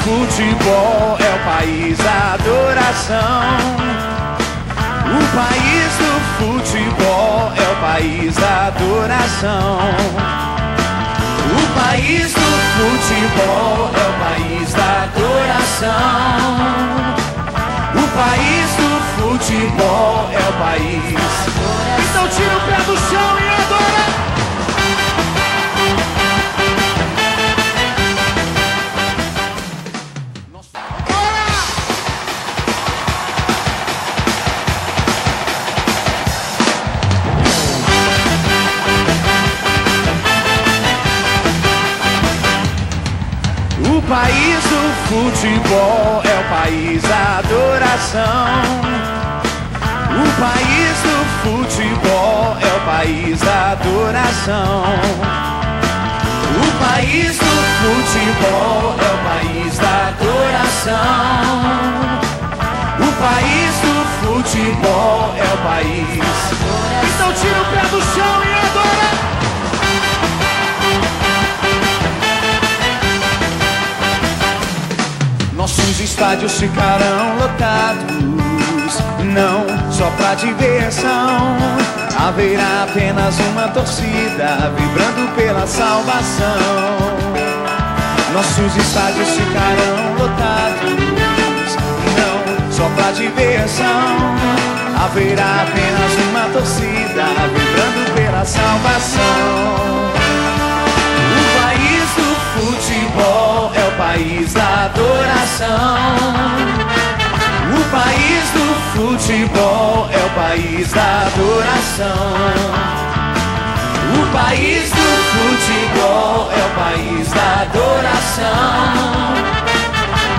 futebol é o país da adoração. O país do futebol é o país da adoração. O país do futebol é o país da adoração. O país do futebol é o país. Então tira o pé do chão e adora. O país do futebol é o país da adoração. O país do futebol é o país da adoração. O país do futebol é o país da adoração. O país do futebol é o país. Então tira o pé do chão e adora. Nossos estádios ficarão lotados, não só pra diversão. Haverá apenas uma torcida vibrando pela salvação. Nossos estádios ficarão lotados, não só pra diversão. Haverá apenas uma torcida vibrando pela salvação. O país do futebol é o país da adoração. O país do futebol é o país da adoração. O país do futebol é o país da adoração.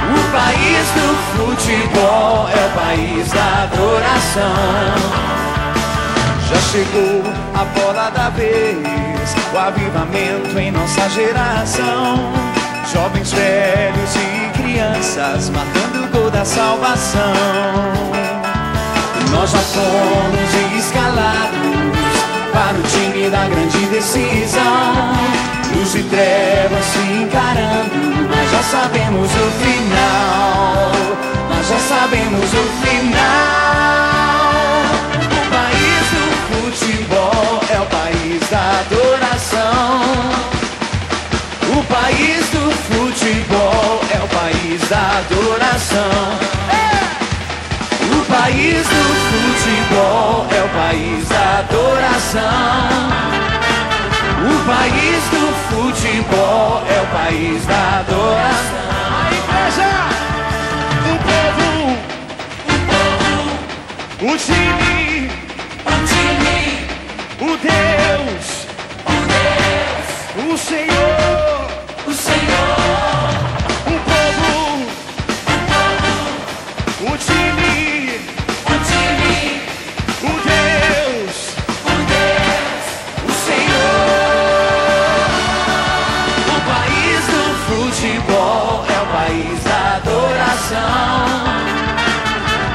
O país do futebol é o país da adoração. Já chegou a bola da vez, o avivamento em nossa geração. Jovens, velhos e crianças marcando o gol da salvação. Nós já fomos escalados para o time da grande decisão. Luz e trevas se encarando, mas já sabemos o final. Nós já sabemos o final. O país do futebol é o país da adoração. O país do futebol é o país da adoração. O país do futebol é o país da adoração. O país do futebol é o país da adoração. A igreja, o povo, o time, o Deus, o Senhor, o povo, o time, o Deus, o Senhor. O país do futebol é o país da adoração.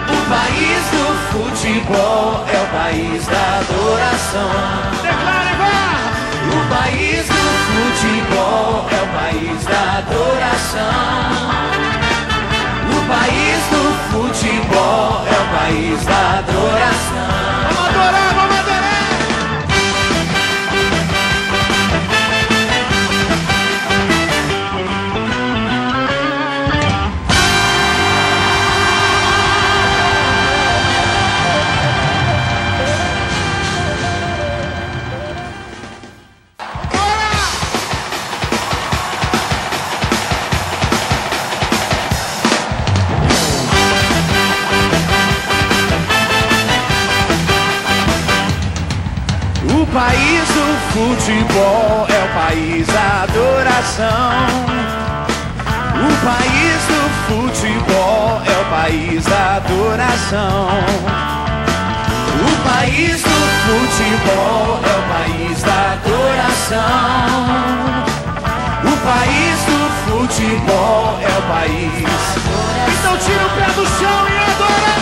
O país do futebol é o país da adoração. Declare, vá! O país do futebol é o país da adoração. O país do futebol é o país da adoração. Vamos adorar, vamos adorar! O país do futebol é o país da adoração. O país do futebol é o país da adoração. O país do futebol é o país da adoração. O país do futebol é o país. Então tira o pé do chão e adora.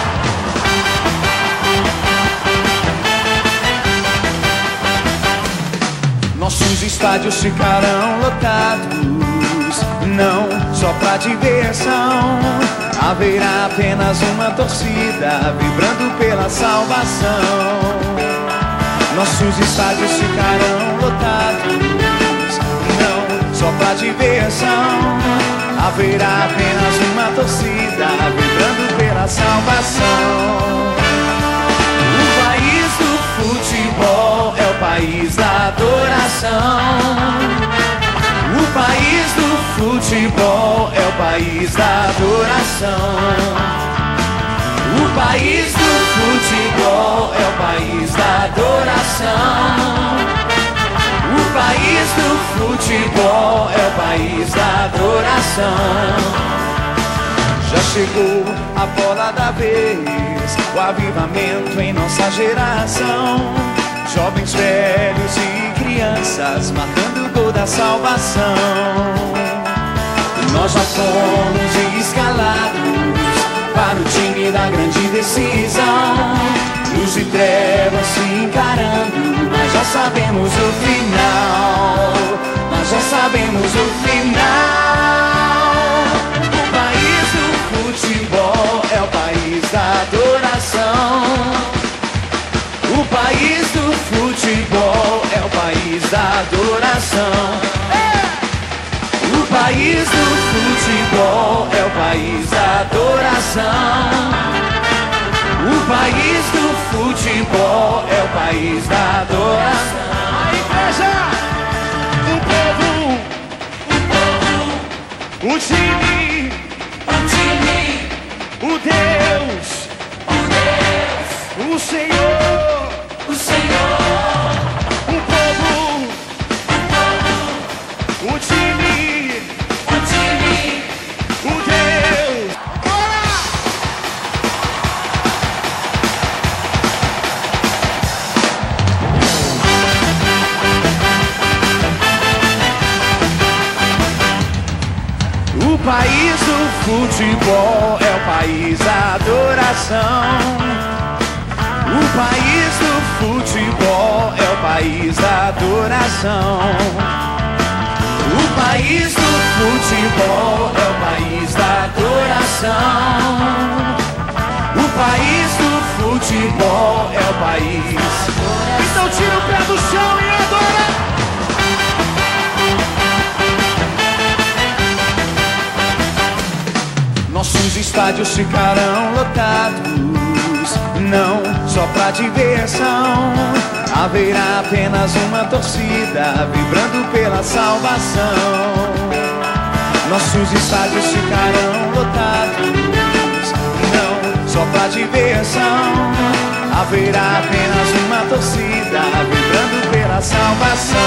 Nossos estádios ficarão lotados, não só pra pra diversão. Haverá apenas uma torcida vibrando pela salvação. Nossos estádios ficarão lotados, não só pra diversão. Haverá apenas uma torcida vibrando pela salvação. O país do futebol é o país da adoração. O país do futebol é o país da adoração. O país do futebol é o país da adoração. O país do futebol é o país da adoração. Já chegou a bola da vez, o avivamento em nossa geração. Jovens, velhos e crianças marcando o gol da salvação. Nós já fomos escalados para o time da grande decisão. Luz e trevas se encarando, mas já sabemos o final. Nós já sabemos o final. O país do futebol é o país da adoração. O país do futebol é o país da adoração. O país do futebol é o país da adoração. O país do futebol é o país da adoração. A igreja, o povo, o time, o Deus, o Senhor, o povo, o time, o Deus. O país do futebol é o país da adoração. O país do futebol é o país da adoração. O país do futebol é o país da adoração. O país do futebol é o país. Então tira o pé do chão e adora. Nossos estádios ficarão lotados, não só pra diversão. Haverá apenas uma torcida vibrando pela salvação. Nossos estádios ficarão lotados, não só pra diversão. Haverá apenas uma torcida vibrando pela salvação.